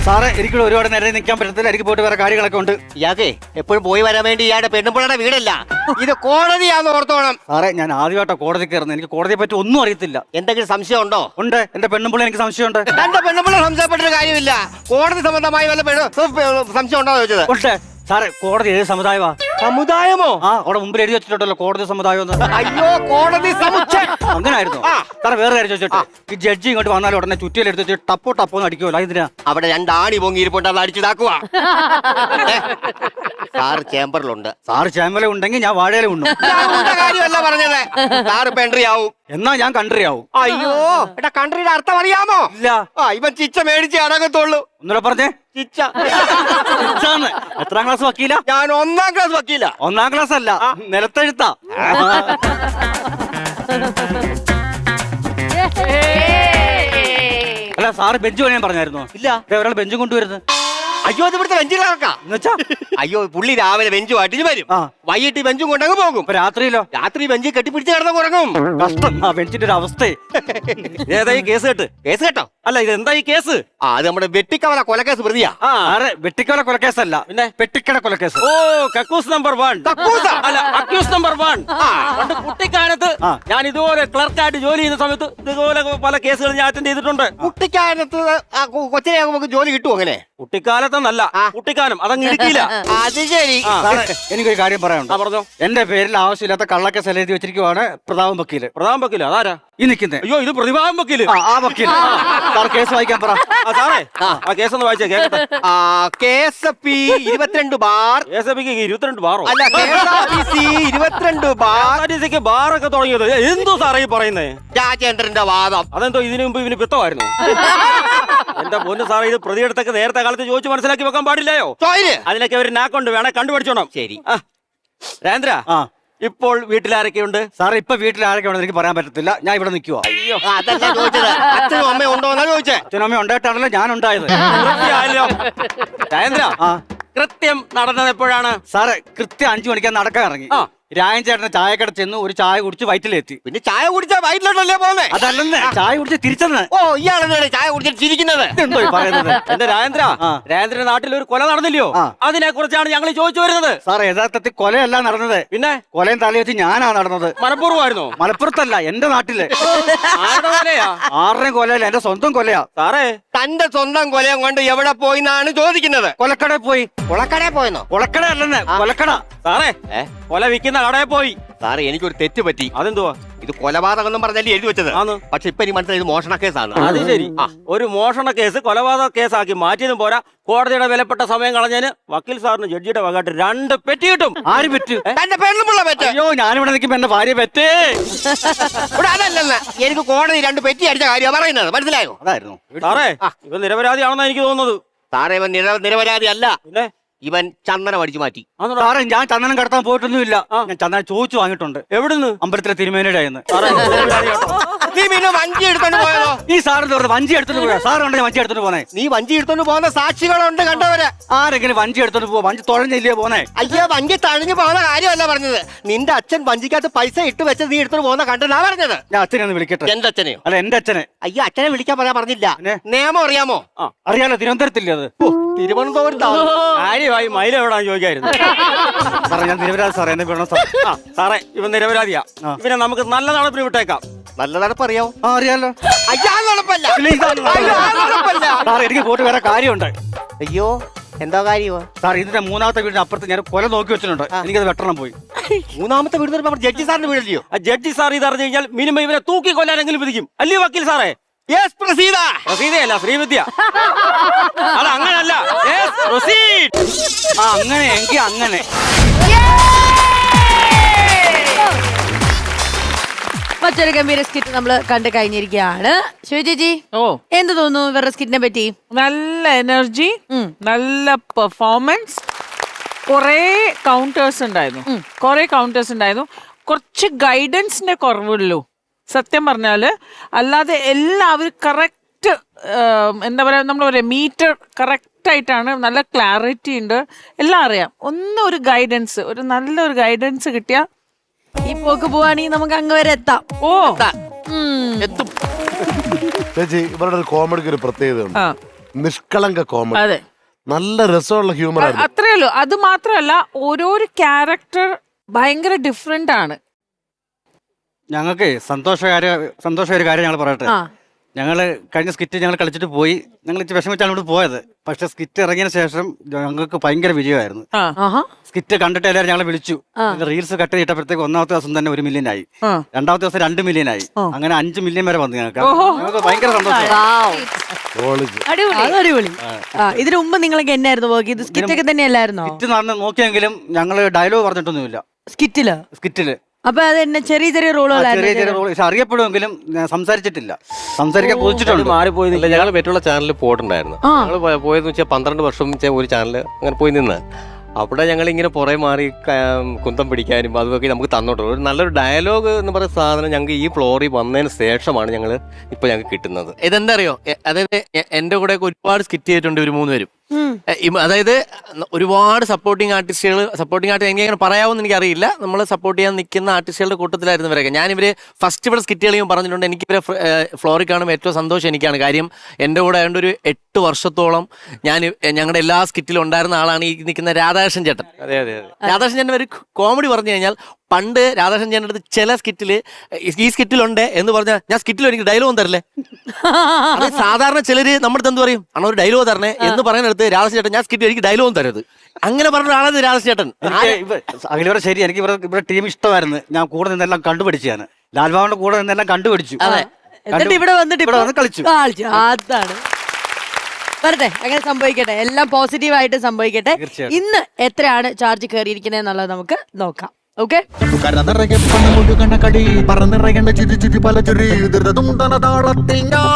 സാറേ എനിക്ക് ഒരുപാട് നേരം നിൽക്കാൻ പറ്റത്തില്ല. എനിക്ക് പോയിട്ട് വേറെ കാര്യങ്ങളൊക്കെ ഉണ്ട്. ഇയാൾക്കേ എപ്പോഴും പോയി വരാൻ വേണ്ടി ഇയാളുടെ പെണ്ണുമ്പിള്ളയുടെ വീടല്ല, ഇത് കോടതിയാന്ന് ഓർത്തോണം. സാറേ ഞാൻ ആദ്യമായിട്ടാണ് കോടതി കയറുന്നത്. എനിക്ക് കോടതിയെ പറ്റി ഒന്നും അറിയത്തില്ല. എന്തെങ്കിലും സംശയം ഉണ്ടോ? ഉണ്ട്, എന്റെ പെണ്ണുമ്പിള്ള എനിക്ക് സംശയമുണ്ട്. എന്റെ പെണ്ണുമ്പിള്ള സംശയപ്പെട്ടൊരു കാര്യമില്ല. കോടതി സംബന്ധമായി വല്ല സംശയം ഉണ്ടോ ചോദിച്ചത്? ഉണ്ട് സാറേ. കോടതി ഏത് സമുദായമാ? സമുദായമോ? ആ, അവിടെ മുമ്പിൽ എഴുതി വെച്ചിട്ടുണ്ടല്ലോ കോടതി സമുദായം എന്ന്. അയ്യോ, കോടതി സമുച്ചയം. അങ്ങനായിരുന്നു സാറേ. വേറെ കാര്യം ചോദിച്ചോട്ടെ, ഈ ജഡ്ജി ഇങ്ങോട്ട് വന്നാലും ഉടനെ ചുറ്റിയിലെടുത്ത് വെച്ച് ടപ്പോ ടപ്പോ അടിക്കുമല്ലോ, ഇതിനാ? അവിടെ രണ്ടാണി പൊങ്ങിയിരിപ്പുണ്ട്, അത് അടിച്ചിതാക്കുക. സാറ് ചേംബറിലുണ്ട്. സാറ് ചേമ്പല ഉണ്ടെങ്കിൽ ഞാൻ വാഴയില ഉണ്ണും. കാര്യമല്ല പറഞ്ഞത്. സാറ് ഇപ്പൊ എൻട്രി ആവും. എന്നാ ഞാൻ കൺട്രി ആവും. അയ്യോ, എടാ കൺട്രിയുടെ അർത്ഥം അറിയാമോ? ഇല്ല. ഇവൻ ചിച്ച മേടിച്ച് അടങ്ങത്തുള്ളൂ. ഒന്നുകൂടെ പറഞ്ഞേ. ചിച്ച. എത്രാം ക്ലാസ് വക്കീല? ഞാൻ 1ാം ക്ലാസ് വക്കീല. 1ാം ക്ലാസ് അല്ല, നിലത്തെഴുത്താ. അല്ല സാറ് ബെഞ്ച് പണിയാൻ പറഞ്ഞായിരുന്നോ? ഇല്ല. ഒരാൾ ബെഞ്ചും കൊണ്ടുവരുന്നത്. അയ്യോ, അത് ഇവിടുത്തെ ബെഞ്ചിലാക്കാം. എന്നുവെച്ചാ അയ്യോ, പുള്ളി രാവിലെ ബെഞ്ചുമായിട്ട് വരും, വൈകിട്ട് ബെഞ്ചും കൊണ്ടങ്ങ് പോകും. രാത്രിയിലോ? രാത്രി ബെഞ്ച് കെട്ടിപ്പിടിച്ച് കിടന്ന് ഉറങ്ങും. കഷ്ടം ആ ബെഞ്ചിന്റെ ഒരു അവസ്ഥ. ഏതാ ഈ കേസ് കേട്ട്? കേസ് കേട്ടോ? അല്ല, ഇത് എന്താ ഈ കേസ്? അത് നമ്മുടെ വെട്ടിക്കവല കൊലക്കേസ് പ്രതിയാ. വെട്ടിക്കവല കൊലക്കേസല്ല, പിന്നെ പെട്ടിക്കട കൊലക്കേസ്. ഓ, കക്കൂസ് നമ്പർ 1. അല്ല, അക്യൂസ് നമ്പർ 1. പണ്ട് കുട്ടിക്കാലത്ത് ഞാൻ ഇതുപോലെ ക്ലർക്കായിട്ട് ജോലി ചെയ്യുന്ന സമയത്ത് ഇതുപോലെ പല കേസുകൾ ഞാൻ അറ്റൻഡ് ചെയ്തിട്ടുണ്ട്. കുട്ടിക്കാലത്ത് കൊച്ചിനെ നമുക്ക് ജോലി കിട്ടും അങ്ങനെ? കുട്ടിക്കാലത്തന്നല്ല, കുട്ടിക്കാലം അതങ്ങ് ഇടുക്കിയില്ല. അത് ശരി. എനിക്കൊരു കാര്യം പറയാനുണ്ട്. പറഞ്ഞോ. എന്റെ പേരിൽ ആവശ്യമില്ലാത്ത കള്ളക്കേസ് എഴുതി വെച്ചിരിക്കുവാണ് പ്രതാപൻ വക്കീല്. പ്രധാന വക്കീല് അതാരാ ഈ നിൽക്കുന്നത്? അയ്യോ, ഇത് പ്രതിഭാവം വക്കീല്. ആ വക്കീൽ. സാർ കേസ് വായിക്കാൻ പറ. സാറേ ആ കേസ് ഒന്ന് വായിച്ചേ കേട്ടെ. KSP 22 bar. KSPക്ക് 22 ബാറോ? അല്ല, KSRTC 22 ബാർ. KSRTCക്ക് ബാറൊക്കെ തുടങ്ങിയത് എന്തോ സാറേ ഈ പറയുന്നേ? രാജേന്ദ്രന്റെ വാദം. അതെന്തോ ഇതിനു മുമ്പ് ഇവന് പിത്തമായിരുന്നു. എന്റെ പൊന്ന് സാറേ, ഇത് പ്രതിയെടുത്തൊക്കെ നേരത്തെ കാലത്ത് ചോദിച്ചു മനസ്സിലാക്കി വെക്കാൻ പാടില്ലയോ? അതിനൊക്കെ ഒരു നാക്കൊണ്ട് വേണേ കണ്ടുപിടിച്ചോണം. ശരി. രാജേന്ദ്ര, ഇപ്പോൾ വീട്ടിൽ ആരൊക്കെയുണ്ട്? സാറേ ഇപ്പൊ വീട്ടിൽ ആരൊക്കെ ഉണ്ടെന്ന് എനിക്ക് പറയാൻ പറ്റത്തില്ല. ഞാൻ ഇവിടെ നിൽക്കുവാ. അയ്യോ, അതല്ല ചോദിച്ചത്. അച്ഛനും അമ്മയും ഉണ്ടോ എന്നാ ചോദിച്ചേ. അച്ഛനും അമ്മയും ഉണ്ടായിട്ടാണല്ലോ ഞാൻ ഉണ്ടായത്. രാജേന്ദ്ര, കൃത്യം നടന്നത് എപ്പോഴാണ്? സാറേ കൃത്യം 5 മണിക്കാൻ നടക്കാൻ ഇറങ്ങി. രായൻ ചേട്ടന് ചായക്കട ചെന്ന് ഒരു ചായ കുടിച്ച് വയറ്റിലെത്തി. പിന്നെ ചായ കുടിച്ചാ വയറ്റിലോട്ടല്ലേ പോകുന്നേ? അതല്ലെന്ന്, ചായ കുടിച്ച് തിരിച്ചെന്ന്. ഓ, ഇയാളെന്താണ് ചായ കുടിച്ചിട്ട് ചിരിക്കുന്നത്? എന്തോ പറയുന്നത്? എന്റെ രാജേന്ദ്രന്റെ നാട്ടിൽ ഒരു കൊല നടന്നില്ലയോ? അതിനെ കുറിച്ചാണ് ഞങ്ങൾ ചോദിച്ചു വരുന്നത്. സാറേ യഥാർത്ഥത്തിൽ കൊലയല്ല നടന്നത്. പിന്നെ കൊലയും തലവെച്ച് ഞാനാ നടന്നത്. മനഃപൂർവ്വമായിരുന്നോ? മലപ്പുറത്തല്ല, എന്റെ നാട്ടില്. ആരുടെ കൊലയാ? ആരുടെയും കൊലയല്ല, എന്റെ സ്വന്തം കൊലയാ. സാറേ തന്റെ സ്വന്തം കൊലയും കൊണ്ട് എവിടെ പോയി എന്നാണ് ചോദിക്കുന്നത്. കൊലക്കടയിൽ പോയി. കൊളക്കടയിൽ പോയെന്നോ? കൊലക്കട അല്ലെന്ന്, കൊലക്കട. സാറേ കൊല വിൽക്കുന്ന കടയിൽ പോയി. സാറേ എനിക്കൊരു തെറ്റ് പറ്റി. അതെന്തുവാ? ഇത് കൊലപാതകം എന്നും പറഞ്ഞല്ലേ എഴുതി വെച്ചത്. പക്ഷെ ഇപ്പൊ എനിക്ക് മനസ്സിലായി ഇത് മോഷണ കേസാണ്. അത് ശരി. ഒരു മോഷണ കേസ് കൊലപാതക കേസാക്കി മാറ്റിയതും പോരാ, കോടതിയുടെ വിലപ്പെട്ട സമയം കളഞ്ഞതിന് വക്കീൽ സാറിന് ജഡ്ജിയുടെ വകാട്ട് 2 പെറ്റി കിട്ടും. ആര് പെറ്റ്? തന്റെ പെണ്ണുമുള്ള പെറ്റ്. അയ്യോ, ഞാനിവിടെ നിൽക്കുമ്പോ എന്റെ ഭാര്യ പെറ്റേ. ഇവിടെ അതല്ലെന്ന്, എനിക്ക് കോടതി 2 പെറ്റി അടിച്ച കാര്യമാണ് പറയുന്നത്. മനസ്സിലായോ? അതായിരുന്നു. സാറേ ഇവൻ നിരപരാധിയാണെന്നാണ് എനിക്ക് തോന്നുന്നത്. സാറേ ഇവൻ നിരപരാധി അല്ല. പിന്നെ ഇവൻ ചന്ദനം അടിച്ചു മാറ്റി. സാറേ ഞാൻ ചന്ദനം കടത്താൻ പോയിട്ടൊന്നുമില്ല. ഞാൻ ചന്ദനം ചോദിച്ചു വാങ്ങിയിട്ടുണ്ട്. എവിടുന്ന്? അമ്പലത്തിലെ തിരുമേനിയുടെ കയ്യിൽ നിന്ന്. നീ പിന്നെ വഞ്ചി എടുത്തോണ്ട് പോയതോ? ഈ സാറിന് പറഞ്ഞത് വഞ്ചി എടുത്തോണ്ട് പോയാ? സാറുണ്ടെങ്കിൽ വഞ്ചി എടുത്തോണ്ട് പോന്നെ. നീ വഞ്ചി എടുത്തോണ്ട് പോകുന്ന സാക്ഷികളുണ്ട് കണ്ടവര്. ആരെങ്കിലും വഞ്ചി എടുത്തോണ്ട് പോവാ? വഞ്ചി തുഴഞ്ഞില്ലേ പോന്നെ? അയ്യോ, വഞ്ചി തഴഞ്ഞു പോകുന്ന കാര്യമല്ല പറഞ്ഞത്. നിന്റെ അച്ഛൻ വഞ്ചിക്കകത്ത് പൈസ ഇട്ട് വെച്ച് നീ എടുത്തോണ്ട് പോകുന്ന കണ്ടെന്നാ പറഞ്ഞത്. ഞാൻ അച്ഛനെ ഒന്ന് വിളിക്കട്ടെ. എന്റെ അച്ഛനെയോ? അല്ല എന്റെ അച്ഛനെ. അയ്യോ, അച്ഛനെ വിളിക്കാൻ പറയാൻ പറഞ്ഞില്ല. നിയമം അറിയാമോ? അറിയാലോ, തിരുവനന്തപുരത്തില്ലേ അത്? തിരുവനന്തപുരത്താണ്. കാര്യമായി മൈല എവിടാന്ന് ചോദിക്കായിരുന്നു. സാറേ ഞാൻ നിരപരാധി സാറേ, എന്നെ വിടണം സാർ. സാറേ ഇവൻ നിരപരാധിയാ. ഇവനെ നമുക്ക് നല്ല നടപ്പിന് വിട്ടേക്കാം. നല്ല നടപ്പ് അറിയാവോ? അറിയാലോ. അയ്യോ, നടപ്പല്ല. സാറേ എനിക്ക് പോയിട്ട് വേറെ കാര്യമുണ്ട്. അയ്യോ, എന്താ കാര്യമോ? സാർ ഇതിന്റെ 3ാമത്തെ വീടിന് അപ്പുറത്ത് ഞാൻ കൊല നോക്കി വെച്ചിട്ടുണ്ട്. എനിക്കത് വെട്ടണം പോയി. 3ാമത്തെ വീട് ജഡ്ജി സാറിന്റെ വീടല്ലയോ? ആ ജഡ്ജി സാർ ഇത് അറിഞ്ഞു കഴിഞ്ഞാൽ മിനിമം ഇവനെ തൂക്കി കൊല്ലാനെങ്കിലും വിധിക്കും. അല്ലയോ വക്കീൽ സാറേ? പ്രസീതയല്ല, ശ്രീവിദ്യ. അത് അങ്ങനല്ല. അങ്ങനെ എങ്കിൽ അങ്ങനെ. മറ്റൊരു ഗംഭീര സ്കിറ്റ് നമ്മൾ കണ്ടു കഴിഞ്ഞിരിക്കുകയാണ്. ശിവചേച്ചി, എന്ത് തോന്നുന്നു ഇവരുടെ സ്കിറ്റിനെ പറ്റി? നല്ല എനർജി, നല്ല പെർഫോമൻസ്, കുറേ കൗണ്ടേഴ്സ് ഉണ്ടായിരുന്നു. കുറച്ച് ഗൈഡൻസിന്റെ കുറവുള്ളൂ സത്യം പറഞ്ഞാല്. അല്ലാതെ എല്ലാവരും കറക്റ്റ്, എന്താ പറയാ, നമ്മൾ പറയാം മീറ്റർ കറക്റ്റ് ആയിട്ടാണ്. നല്ല ക്ലാരിറ്റി ഉണ്ട്, എല്ലാം അറിയാം. ഒരു ഗൈഡൻസ്, നല്ലൊരു ഗൈഡൻസ് കിട്ടിയ ഈ പോക്ക് പോവാണെങ്കിൽ നമുക്ക് അങ്ങ് വരെ എത്താം. എത്തും. ചേച്ചി ഇവരുടെ ഒരു കോമഡിക്ക് ഒരു പ്രത്യേകത ഉണ്ട്. നിഷ്കളങ്ക കോമഡി, അതെ, നല്ല രസമുള്ള ഹ്യൂമർ ആയിരുന്നു. അത്രേ ഉള്ളൂ. അത് മാത്രമല്ല ഓരോരോ ക്യാരക്ടർ ഭയങ്കര ഡിഫറെന്റ് ആണ്. ഞങ്ങൾക്ക് സന്തോഷമായ ഒരു കാര്യം ഞങ്ങൾ പറയട്ടെ. ആ. ഞങ്ങൾ കഴിഞ്ഞ സ്കിറ്റ് ഞങ്ങൾ കളിച്ചിട്ട് പോയി. ഞങ്ങൾ ഇച്ചിരി വിഷമിച്ചാണ് ഇവിടെ പോയത്. പക്ഷെ സ്കിറ്റ് ഇറങ്ങിയതിന് ശേഷം ഞങ്ങൾക്ക് ഭയങ്കര വിജയമായിരുന്നു. ആ, ആഹാ. സ്കിറ്റ് കണ്ടിട്ട് എല്ലാവരും ഞങ്ങളെ വിളിച്ചു. റീൽസ് കട്ട് ചെയ്തിട്ടപ്പോഴത്തേക്ക് ഒന്നാമത്തെ ദിവസം തന്നെ 1 മില്യൺ ആയി, ആ. രണ്ടാമത്തെ ദിവസം 2 മില്യൺ ആയി, അങ്ങനെ 5 മില്യൺ വരെ വന്നു. ഞങ്ങൾക്ക് ഭയങ്കര സന്തോഷം. അത് അടിപൊളി. ഇതിനു മുമ്പ് നിങ്ങൾക്ക് എന്നായിരുന്നു വർക്ക്? ഇത് സ്കിറ്റ് ഒക്കെ തന്നെയല്ലായിരുന്നോ? സ്കിറ്റ് നടന്ന് നോക്കിയെങ്കിലും ഞങ്ങൾ ഡയലോഗ് പറഞ്ഞിട്ടൊന്നുമില്ല സ്കിറ്റില്. അപ്പൊ അത് എന്നെ ചെറിയ ചെറിയ ചെറിയ റോളുകളായിരുന്നു. ചെറിയ റോൾ അറിയപ്പെടുമെങ്കിലും ഞാൻ സംസാരിച്ചിട്ടില്ല, സംസാരിക്കാൻ കൊതിച്ചിട്ടുണ്ട്. മാറിപ്പോയി. ഞങ്ങൾ മറ്റുള്ള ചാനലിൽ പോയിട്ടുണ്ടായിരുന്നു. ഞങ്ങൾ പോയതെന്ന് വെച്ചാൽ 12 വർഷം ഒരു ചാനൽ അങ്ങനെ പോയി നിന്ന് അവിടെ ഞങ്ങൾ ഇങ്ങനെ പുറേ മാറി കുന്തം പിടിക്കാനും അതൊക്കെ നമുക്ക് തന്നോട്ടോ. ഒരു നല്ലൊരു ഡയലോഗ് എന്ന് പറയുന്ന സാധനം ഞങ്ങൾക്ക് ഈ ഫ്ലോറിൽ വന്നതിന് ശേഷമാണ് ഞങ്ങൾക്ക് കിട്ടുന്നത്. ഇതെന്താ അറിയോ, അതായത് എന്റെ കൂടെ ഒരുപാട് സ്കിറ്റ് ചെയ്തിട്ടുണ്ട് ഇവർ 3 പേരും. അതായത് ഒരുപാട് സപ്പോർട്ടിങ് ആർട്ടിസ്റ്റ് എനിക്ക് അങ്ങനെ പറയാമെന്ന് എനിക്കറിയില്ല. നമ്മൾ സപ്പോർട്ട് ചെയ്യാൻ നിൽക്കുന്ന ആർട്ടിസ്റ്റുകളുടെ കൂട്ടത്തിലായിരുന്നു ഇവരൊക്കെ. ഞാനിവര് ഫസ്റ്റ് ഇവിടെ സ്കിറ്റ് കളിയും പറഞ്ഞിട്ടുണ്ട്. എനിക്ക് ഇവരെ ഫ്ലോറിൽ കാണുമ്പോൾ ഏറ്റവും സന്തോഷം എനിക്കാണ്. കാര്യം എൻ്റെ കൂടെ ആയതുകൊണ്ട് ഒരു 8 വർഷത്തോളം ഞങ്ങളുടെ എല്ലാ സ്കിറ്റിലും ഉണ്ടായിരുന്ന ആളാണ് ഈ നിൽക്കുന്ന രാധാകൃഷ്ണൻ ചേട്ടൻ. അതെ അതെ അതെ. രാധാകൃഷ്ണൻ ചേട്ടൻ ഒരു കോമഡി പറഞ്ഞു കഴിഞ്ഞാൽ, പണ്ട് രാധാകൃഷ്ണൻ ചേട്ടൻ്റെ അടുത്ത് ചില സ്കിറ്റില് ഈ സ്കിറ്റിലുണ്ട് എന്ന് പറഞ്ഞാൽ ഞാൻ സ്കിറ്റിലും എനിക്ക് ഡയലോഗും തരില്ലേ. അത് സാധാരണ ചിലര് നമ്മുടെ അടുത്ത് എന്ത് പറയും, ആണോ ഒരു ഡയലോഗ് തരണേ എന്ന് പറയുന്നിടത്ത് രാധാകൃഷ്ണൻ ചേട്ടൻ ഞാൻ സ്കിറ്റിൽ എനിക്ക് ഡയലോഗും തരരുത് അങ്ങനെ പറഞ്ഞ ഒരാളാണ് രാധാകൃഷ്ണൻ ചേട്ടൻ. അഖിലവരെ ശരി, എനിക്ക് ഇവിടെ ടീം ഇഷ്ടമായിരുന്നു. ഞാൻ കൂടെ നിന്നെല്ലാം കണ്ടുപിടിച്ചാണ്. ലാൽബാബിന്റെ കൂടെ നിന്നെല്ലാം കണ്ടുപിടിച്ചു. എന്നിട്ട് ഇവിടെ വന്നിട്ട് ഇവിടെ വന്ന് കളിച്ചു. അതാണ് വരട്ടെ, അങ്ങനെ സംഭവിക്കട്ടെ, എല്ലാം പോസിറ്റീവായിട്ട് സംഭവിക്കട്ടെ. ഇന്ന് എത്രയാണ് ചാർജ് കയറിയിരിക്കുന്നത് എന്നുള്ളത് നമുക്ക് നോക്കാം. ഓക്കെ, കരനിറയെ പണമുഴുകണ കളി പറന്നിറയേണ്ട ചിരി ചിരി പല ചിരി ദുരിതം താളത്തിൽ ഞാൻ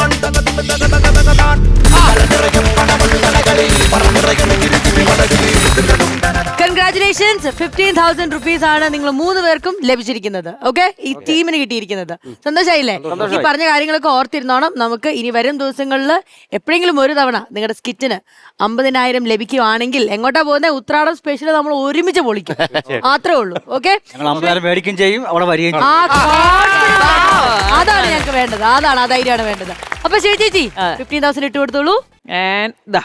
കൺഗ്രാറ്റുലേഷൻസ്. 15,000 rupees ആണ് നിങ്ങൾ 3 പേർക്കും ലഭിച്ചിരിക്കുന്നത്. ഓക്കെ, ഈ ടീമിന് കിട്ടിയിരിക്കുന്നത്. സന്തോഷായില്ലേ? ഈ പറഞ്ഞ കാര്യങ്ങളൊക്കെ ഓർത്തിരുന്നോണം. നമുക്ക് ഇനി വരും ദിവസങ്ങളിൽ എപ്പോഴെങ്കിലും ഒരു തവണ നിങ്ങളുടെ സ്കിറ്റിന് 50,000 ലഭിക്കുവാണെങ്കിൽ എങ്ങോട്ടാ പോകുന്നത്? ഉത്രാടം സ്പെഷ്യൽ നമ്മൾ ഒരുമിച്ച് പൊളിക്കും, മാത്രമേ ഉള്ളൂ. ഓക്കെ, ഞങ്ങൾ 50,000 മേടിക്കുകയും ചെയ്യും, അവിടെ വരികയും ചെയ്യും. അതാണ് ഞങ്ങൾക്ക് വേണ്ടത്, അതാണ് ആ ധൈര്യമാണ് വേണ്ടത്. അപ്പൊ ശരി ചേച്ചി, 15,000 ഇട്ട് കൊടുത്തോളൂ. ദാ